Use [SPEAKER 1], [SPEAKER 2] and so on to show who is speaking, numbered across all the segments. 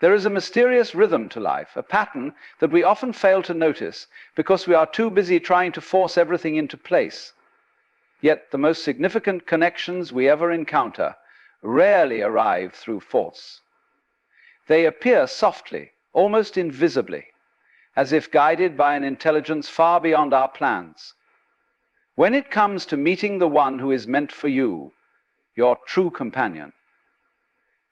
[SPEAKER 1] There is a mysterious rhythm to life, a pattern that we often fail to notice because we are too busy trying to force everything into place. Yet the most significant connections we ever encounter rarely arrive through force. They appear softly, almost invisibly, as if guided by an intelligence far beyond our plans. When it comes to meeting the one who is meant for you, your true companion,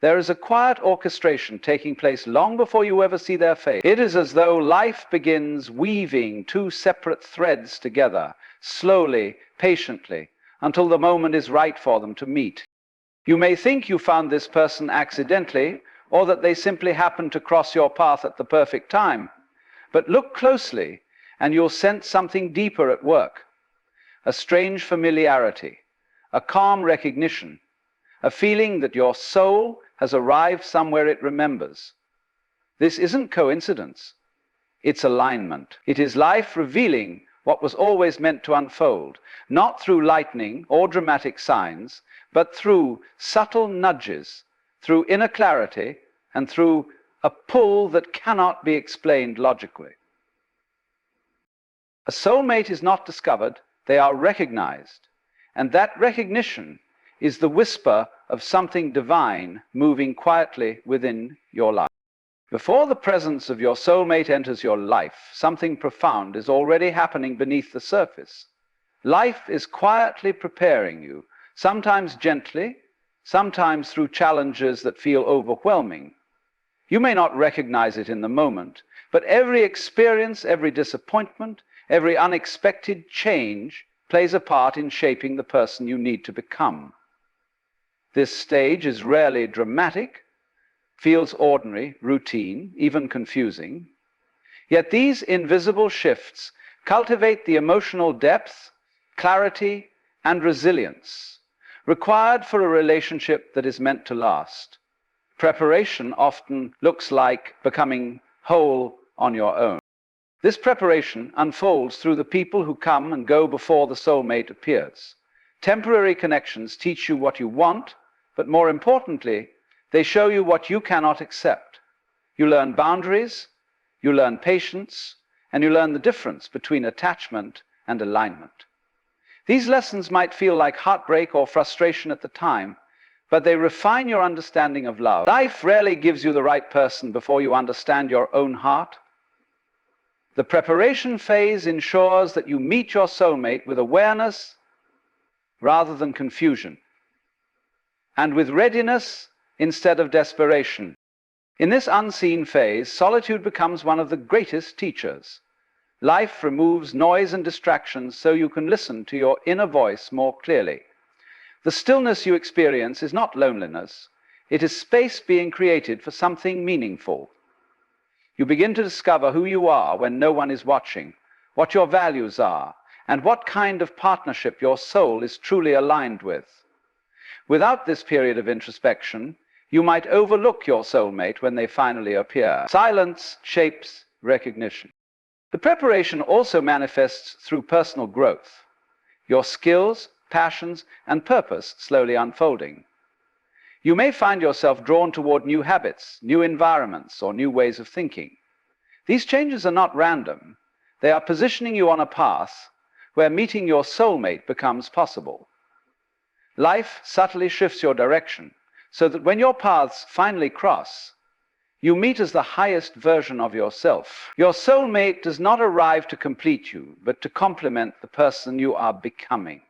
[SPEAKER 1] there is a quiet orchestration taking place long before you ever see their face. It is as though life begins weaving two separate threads together, slowly, patiently, until the moment is right for them to meet. You may think you found this person accidentally, or that they simply happened to cross your path at the perfect time. But look closely, and you'll sense something deeper at work. A strange familiarity, a calm recognition, a feeling that your soul has arrived somewhere it remembers. This isn't coincidence. It's alignment. It is life revealing what was always meant to unfold, not through lightning or dramatic signs, but through subtle nudges, through inner clarity, and through a pull that cannot be explained logically. A soulmate is not discovered, they are recognized, and that recognition is the whisper of something divine moving quietly within your life. Before the presence of your soulmate enters your life, something profound is already happening beneath the surface. Life is quietly preparing you, sometimes gently, sometimes through challenges that feel overwhelming. You may not recognize it in the moment, but every experience, every disappointment, every unexpected change plays a part in shaping the person you need to become. This stage is rarely dramatic, feels ordinary, routine, even confusing. Yet these invisible shifts cultivate the emotional depth, clarity, and resilience required for a relationship that is meant to last. Preparation often looks like becoming whole on your own. This preparation unfolds through the people who come and go before the soulmate appears. Temporary connections teach you what you want, but more importantly, they show you what you cannot accept. You learn boundaries, you learn patience, and you learn the difference between attachment and alignment. These lessons might feel like heartbreak or frustration at the time, but they refine your understanding of love. Life rarely gives you the right person before you understand your own heart. The preparation phase ensures that you meet your soulmate with awareness rather than confusion, and with readiness instead of desperation. In this unseen phase, solitude becomes one of the greatest teachers. Life removes noise and distractions so you can listen to your inner voice more clearly. The stillness you experience is not loneliness. It is space being created for something meaningful. You begin to discover who you are when no one is watching, what your values are, and what kind of partnership your soul is truly aligned with. Without this period of introspection, you might overlook your soulmate when they finally appear. Silence shapes recognition. The preparation also manifests through personal growth. Your skills, passions, and purpose slowly unfolding. You may find yourself drawn toward new habits, new environments, or new ways of thinking. These changes are not random. They are positioning you on a path where meeting your soulmate becomes possible. Life subtly shifts your direction so that when your paths finally cross, you meet as the highest version of yourself. Your soulmate does not arrive to complete you, but to complement the person you are becoming.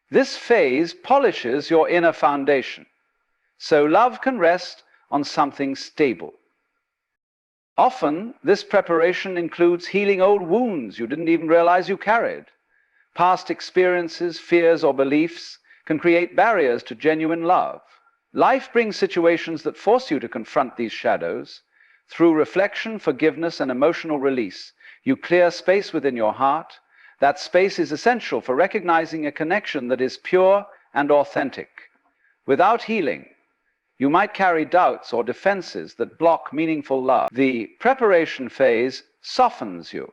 [SPEAKER 1] This phase polishes your inner foundation, so love can rest on something stable. Often, this preparation includes healing old wounds you didn't even realize you carried. Past experiences, fears, or beliefs can create barriers to genuine love. Life brings situations that force you to confront these shadows. Through reflection, forgiveness, and emotional release, you clear space within your heart. That space is essential for recognizing a connection that is pure and authentic. Without healing, you might carry doubts or defenses that block meaningful love. The preparation phase softens you,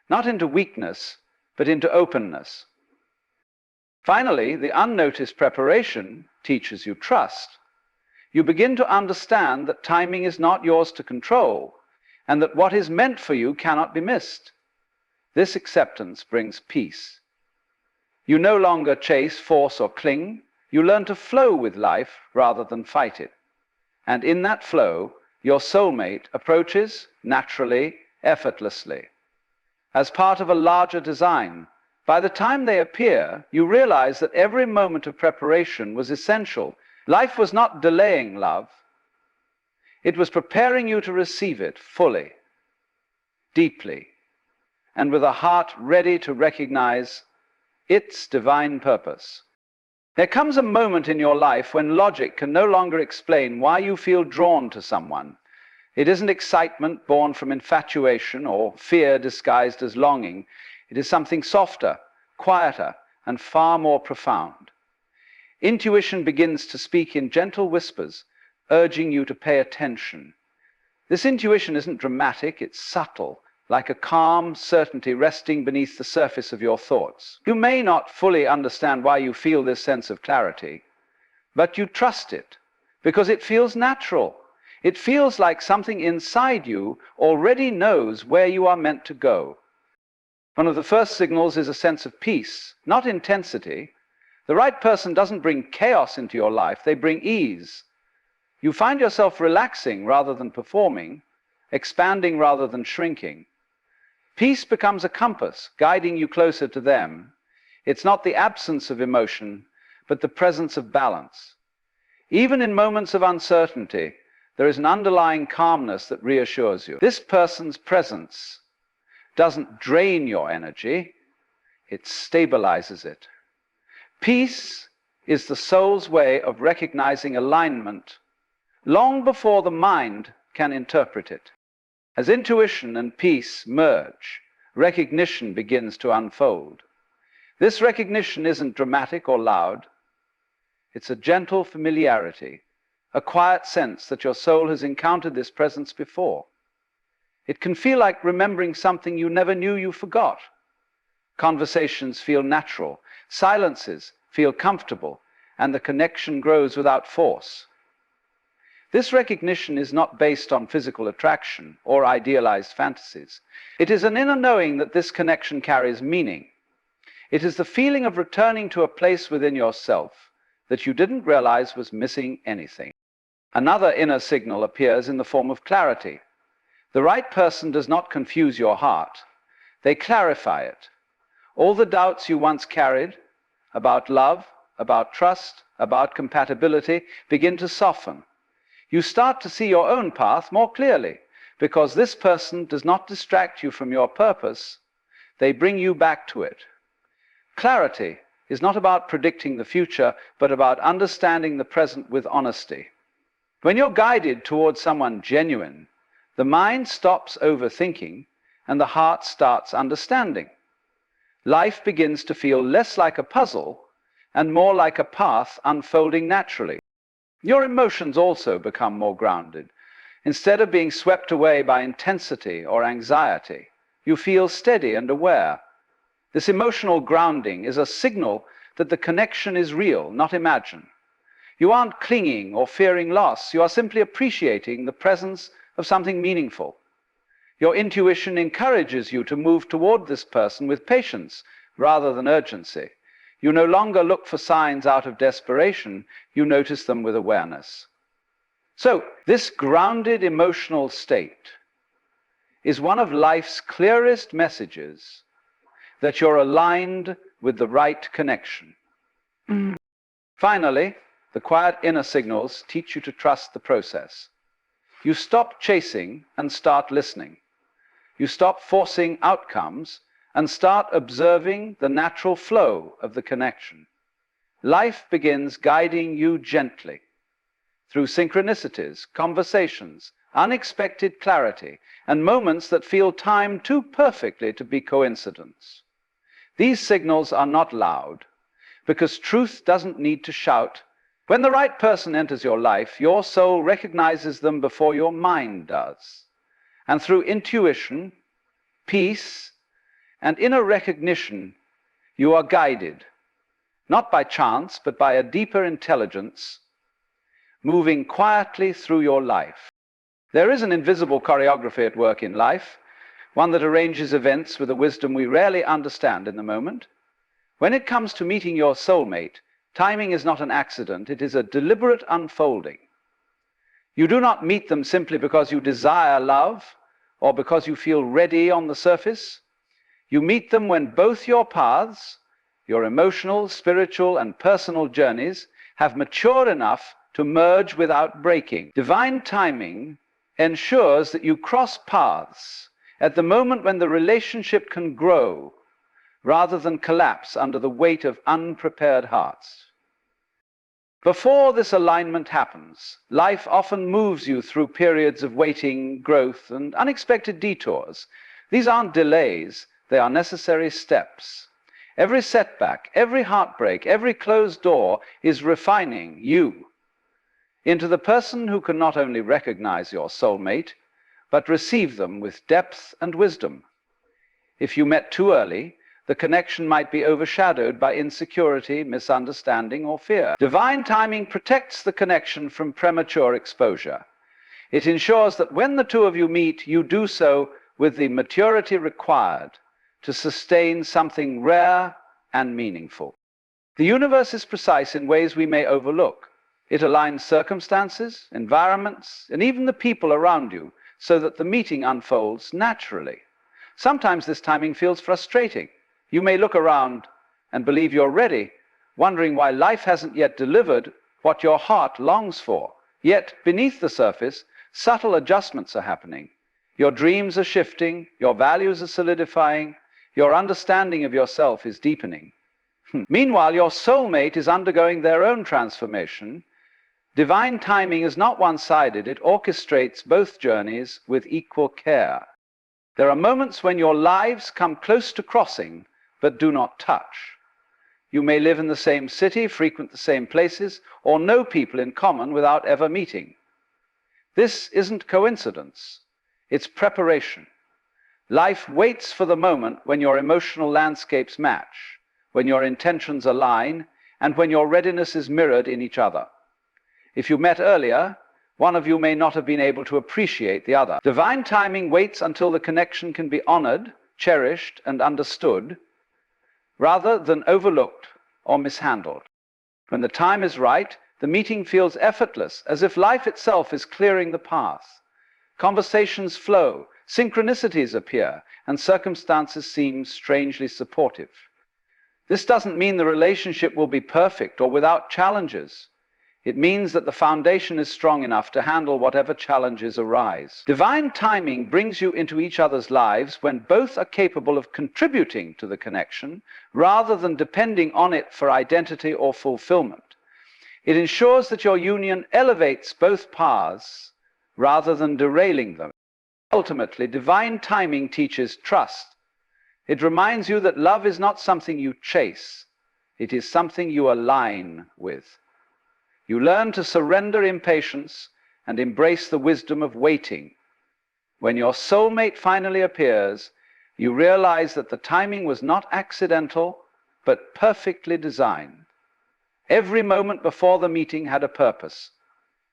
[SPEAKER 1] not into weakness, but into openness. Finally, the unnoticed preparation teaches you trust. You begin to understand that timing is not yours to control, and that what is meant for you cannot be missed. This acceptance brings peace. You no longer chase, force, or cling. You learn to flow with life rather than fight it. And in that flow, your soulmate approaches naturally, effortlessly. As part of a larger design, by the time they appear, you realize that every moment of preparation was essential. Life was not delaying love. It was preparing you to receive it fully, deeply, and with a heart ready to recognize its divine purpose. There comes a moment in your life when logic can no longer explain why you feel drawn to someone. It isn't excitement born from infatuation or fear disguised as longing. It is something softer, quieter, and far more profound. Intuition begins to speak in gentle whispers, urging you to pay attention. This intuition isn't dramatic, it's subtle, like a calm certainty resting beneath the surface of your thoughts. You may not fully understand why you feel this sense of clarity, but you trust it because it feels natural. It feels like something inside you already knows where you are meant to go. One of the first signals is a sense of peace, not intensity. The right person doesn't bring chaos into your life, they bring ease. You find yourself relaxing rather than performing, expanding rather than shrinking. Peace becomes a compass, guiding you closer to them. It's not the absence of emotion, but the presence of balance. Even in moments of uncertainty, there is an underlying calmness that reassures you. This person's presence doesn't drain your energy, it stabilizes it. Peace is the soul's way of recognizing alignment long before the mind can interpret it. As intuition and peace merge, recognition begins to unfold. This recognition isn't dramatic or loud. It's a gentle familiarity, a quiet sense that your soul has encountered this presence before. It can feel like remembering something you never knew you forgot. Conversations feel natural, silences feel comfortable, and the connection grows without force. This recognition is not based on physical attraction or idealized fantasies. It is an inner knowing that this connection carries meaning. It is the feeling of returning to a place within yourself that you didn't realize was missing anything. Another inner signal appears in the form of clarity. The right person does not confuse your heart. They clarify it. All the doubts you once carried about love, about trust, about compatibility begin to soften. You start to see your own path more clearly because this person does not distract you from your purpose. They bring you back to it. Clarity is not about predicting the future, but about understanding the present with honesty. When you're guided towards someone genuine, the mind stops overthinking and the heart starts understanding. Life begins to feel less like a puzzle and more like a path unfolding naturally. Your emotions also become more grounded. Instead of being swept away by intensity or anxiety, you feel steady and aware. This emotional grounding is a signal that the connection is real, not imagined. You aren't clinging or fearing loss. You are simply appreciating the presence of something meaningful. Your intuition encourages you to move toward this person with patience rather than urgency. You no longer look for signs out of desperation, you notice them with awareness. So, this grounded emotional state is one of life's clearest messages that you're aligned with the right connection. Finally, the quiet inner signals teach you to trust the process. You stop chasing and start listening. You stop forcing outcomes and start observing the natural flow of the connection. Life begins guiding you gently through synchronicities, conversations, unexpected clarity, and moments that feel timed too perfectly to be coincidence. These signals are not loud, because truth doesn't need to shout. When the right person enters your life, your soul recognizes them before your mind does. And through intuition, peace, and inner recognition, you are guided, not by chance, but by a deeper intelligence, moving quietly through your life. There is an invisible choreography at work in life, one that arranges events with a wisdom we rarely understand in the moment. When it comes to meeting your soulmate, timing is not an accident, it is a deliberate unfolding. You do not meet them simply because you desire love or because you feel ready on the surface. You meet them when both your paths, your emotional, spiritual, and personal journeys, have matured enough to merge without breaking. Divine timing ensures that you cross paths at the moment when the relationship can grow rather than collapse under the weight of unprepared hearts. Before this alignment happens, life often moves you through periods of waiting, growth, and unexpected detours. These aren't delays, they are necessary steps. Every setback, every heartbreak, every closed door is refining you into the person who can not only recognize your soulmate, but receive them with depth and wisdom. If you met too early, the connection might be overshadowed by insecurity, misunderstanding, or fear. Divine timing protects the connection from premature exposure. It ensures that when the two of you meet, you do so with the maturity required to sustain something rare and meaningful. The universe is precise in ways we may overlook. It aligns circumstances, environments, and even the people around you so that the meeting unfolds naturally. Sometimes this timing feels frustrating. You may look around and believe you're ready, wondering why life hasn't yet delivered what your heart longs for. Yet, beneath the surface, subtle adjustments are happening. Your dreams are shifting, your values are solidifying, your understanding of yourself is deepening. Meanwhile, your soulmate is undergoing their own transformation. Divine timing is not one-sided, it orchestrates both journeys with equal care. There are moments when your lives come close to crossing, but do not touch. You may live in the same city, frequent the same places, or know people in common without ever meeting. This isn't coincidence, it's preparation. Life waits for the moment when your emotional landscapes match, when your intentions align, and when your readiness is mirrored in each other. If you met earlier, one of you may not have been able to appreciate the other. Divine timing waits until the connection can be honored, cherished, and understood, rather than overlooked or mishandled. When the time is right, the meeting feels effortless, as if life itself is clearing the path. Conversations flow, synchronicities appear, and circumstances seem strangely supportive. This doesn't mean the relationship will be perfect or without challenges. It means that the foundation is strong enough to handle whatever challenges arise. Divine timing brings you into each other's lives when both are capable of contributing to the connection, rather than depending on it for identity or fulfillment. It ensures that your union elevates both paths rather than derailing them. Ultimately, divine timing teaches trust. It reminds you that love is not something you chase, it is something you align with. You learn to surrender impatience and embrace the wisdom of waiting. When your soulmate finally appears, you realize that the timing was not accidental, but perfectly designed. Every moment before the meeting had a purpose,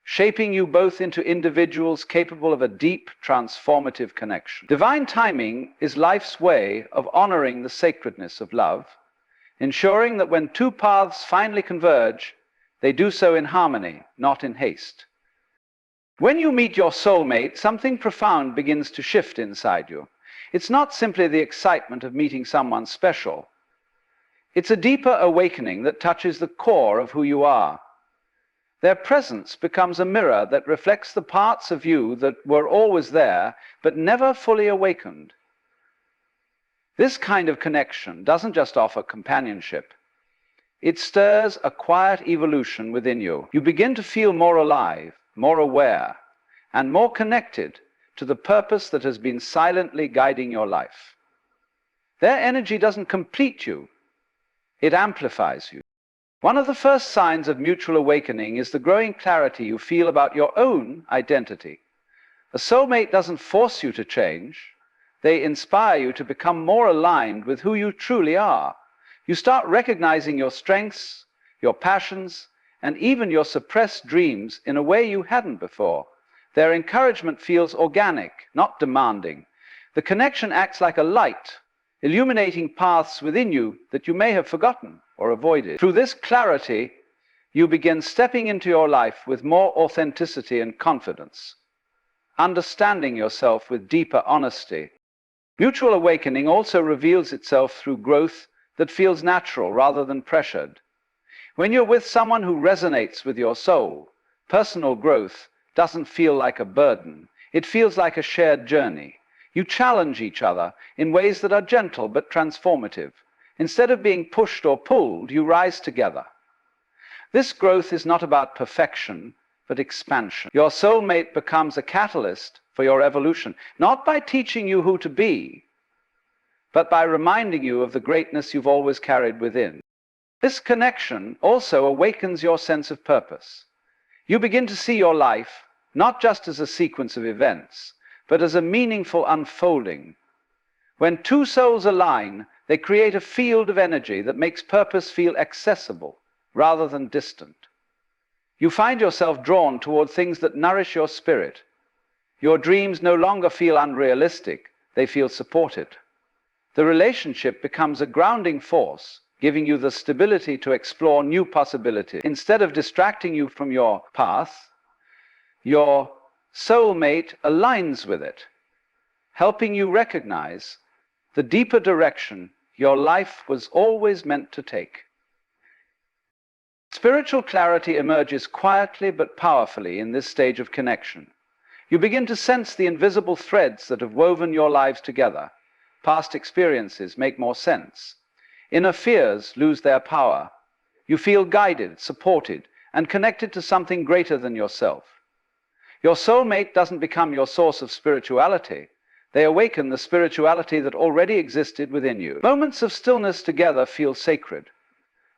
[SPEAKER 1] shaping you both into individuals capable of a deep, transformative connection. Divine timing is life's way of honoring the sacredness of love, ensuring that when two paths finally converge, they do so in harmony, not in haste. When you meet your soulmate, something profound begins to shift inside you. It's not simply the excitement of meeting someone special. It's a deeper awakening that touches the core of who you are. Their presence becomes a mirror that reflects the parts of you that were always there, but never fully awakened. This kind of connection doesn't just offer companionship. It stirs a quiet evolution within you. You begin to feel more alive, more aware, and more connected to the purpose that has been silently guiding your life. Their energy doesn't complete you, it amplifies you. One of the first signs of mutual awakening is the growing clarity you feel about your own identity. A soulmate doesn't force you to change, they inspire you to become more aligned with who you truly are. You start recognizing your strengths, your passions, and even your suppressed dreams in a way you hadn't before. Their encouragement feels organic, not demanding. The connection acts like a light, illuminating paths within you that you may have forgotten or avoided. Through this clarity, you begin stepping into your life with more authenticity and confidence, understanding yourself with deeper honesty. Mutual awakening also reveals itself through growth that feels natural rather than pressured. When you're with someone who resonates with your soul, personal growth doesn't feel like a burden. It feels like a shared journey. You challenge each other in ways that are gentle but transformative. Instead of being pushed or pulled, you rise together. This growth is not about perfection, but expansion. Your soulmate becomes a catalyst for your evolution, not by teaching you who to be, but by reminding you of the greatness you've always carried within. This connection also awakens your sense of purpose. You begin to see your life not just as a sequence of events, but as a meaningful unfolding. When two souls align, they create a field of energy that makes purpose feel accessible rather than distant. You find yourself drawn toward things that nourish your spirit. Your dreams no longer feel unrealistic, they feel supported. The relationship becomes a grounding force, giving you the stability to explore new possibilities. Instead of distracting you from your path, your soulmate aligns with it, helping you recognize the deeper direction your life was always meant to take. Spiritual clarity emerges quietly but powerfully in this stage of connection. You begin to sense the invisible threads that have woven your lives together. Past experiences make more sense. Inner fears lose their power. You feel guided, supported, and connected to something greater than yourself. Your soulmate doesn't become your source of spirituality. They awaken the spirituality that already existed within you. Moments of stillness together feel sacred.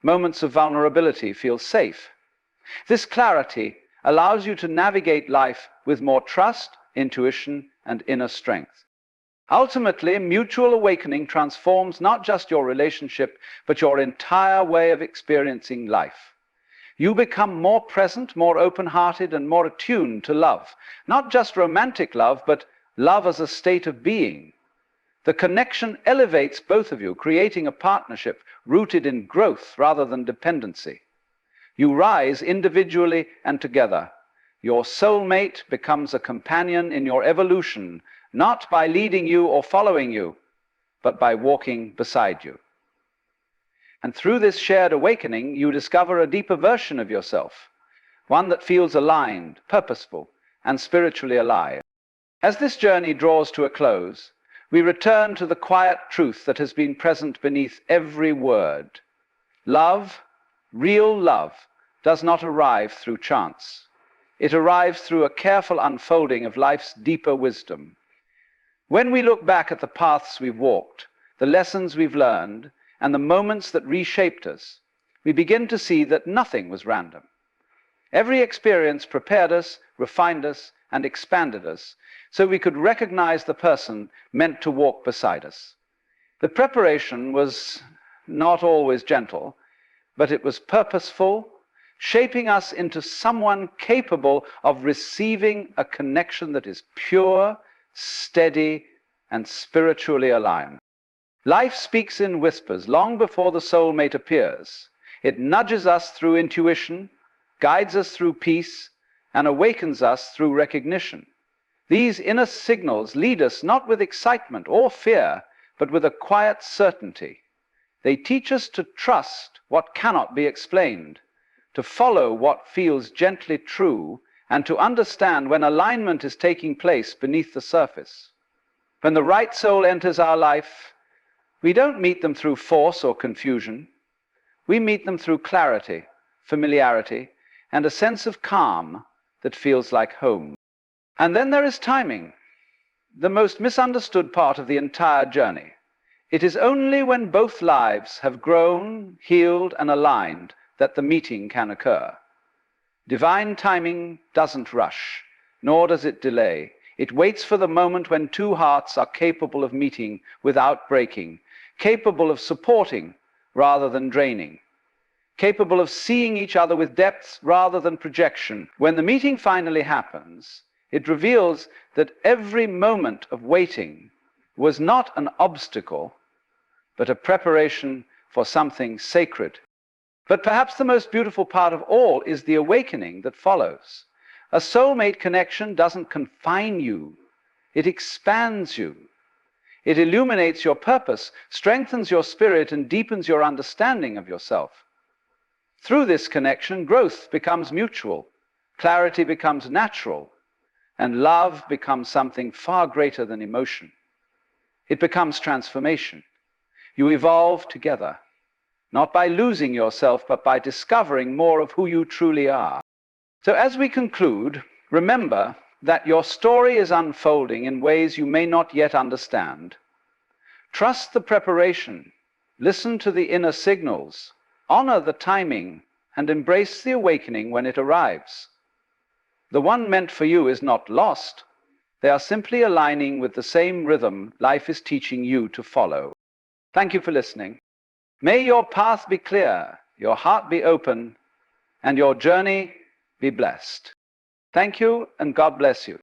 [SPEAKER 1] Moments of vulnerability feel safe. This clarity allows you to navigate life with more trust, intuition, and inner strength. Ultimately, mutual awakening transforms not just your relationship, but your entire way of experiencing life. You become more present, more open-hearted, and more attuned to love. Not just romantic love, but love as a state of being. The connection elevates both of you, creating a partnership rooted in growth rather than dependency. You rise individually and together. Your soulmate becomes a companion in your evolution, not by leading you or following you, but by walking beside you. And through this shared awakening, you discover a deeper version of yourself, one that feels aligned, purposeful, and spiritually alive. As this journey draws to a close, we return to the quiet truth that has been present beneath every word. Love, real love, does not arrive through chance. It arrives through a careful unfolding of life's deeper wisdom. When we look back at the paths we've walked, the lessons we've learned, and the moments that reshaped us, we begin to see that nothing was random. Every experience prepared us, refined us, and expanded us, so we could recognize the person meant to walk beside us. The preparation was not always gentle, but it was purposeful, shaping us into someone capable of receiving a connection that is pure, steady, and spiritually aligned. Life speaks in whispers long before the soulmate appears. It nudges us through intuition, guides us through peace, and awakens us through recognition. These inner signals lead us not with excitement or fear, but with a quiet certainty. They teach us to trust what cannot be explained, to follow what feels gently true, and to understand when alignment is taking place beneath the surface. When the right soul enters our life, we don't meet them through force or confusion. We meet them through clarity, familiarity, and a sense of calm that feels like home. And then there is timing, the most misunderstood part of the entire journey. It is only when both lives have grown, healed, and aligned that the meeting can occur. Divine timing doesn't rush, nor does it delay. It waits for the moment when two hearts are capable of meeting without breaking, capable of supporting rather than draining. capable of seeing each other with depth rather than projection. When the meeting finally happens, it reveals that every moment of waiting was not an obstacle, but a preparation for something sacred. But perhaps the most beautiful part of all is the awakening that follows. A soulmate connection doesn't confine you, it expands you. It illuminates your purpose, strengthens your spirit, and deepens your understanding of yourself. Through this connection, growth becomes mutual, clarity becomes natural, and love becomes something far greater than emotion. It becomes transformation. You evolve together, not by losing yourself, but by discovering more of who you truly are. So as we conclude, remember that your story is unfolding in ways you may not yet understand. Trust the preparation, listen to the inner signals, honor the timing, and embrace the awakening when it arrives. The one meant for you is not lost. They are simply aligning with the same rhythm life is teaching you to follow. Thank you for listening. May your path be clear, your heart be open, and your journey be blessed. Thank you, and God bless you.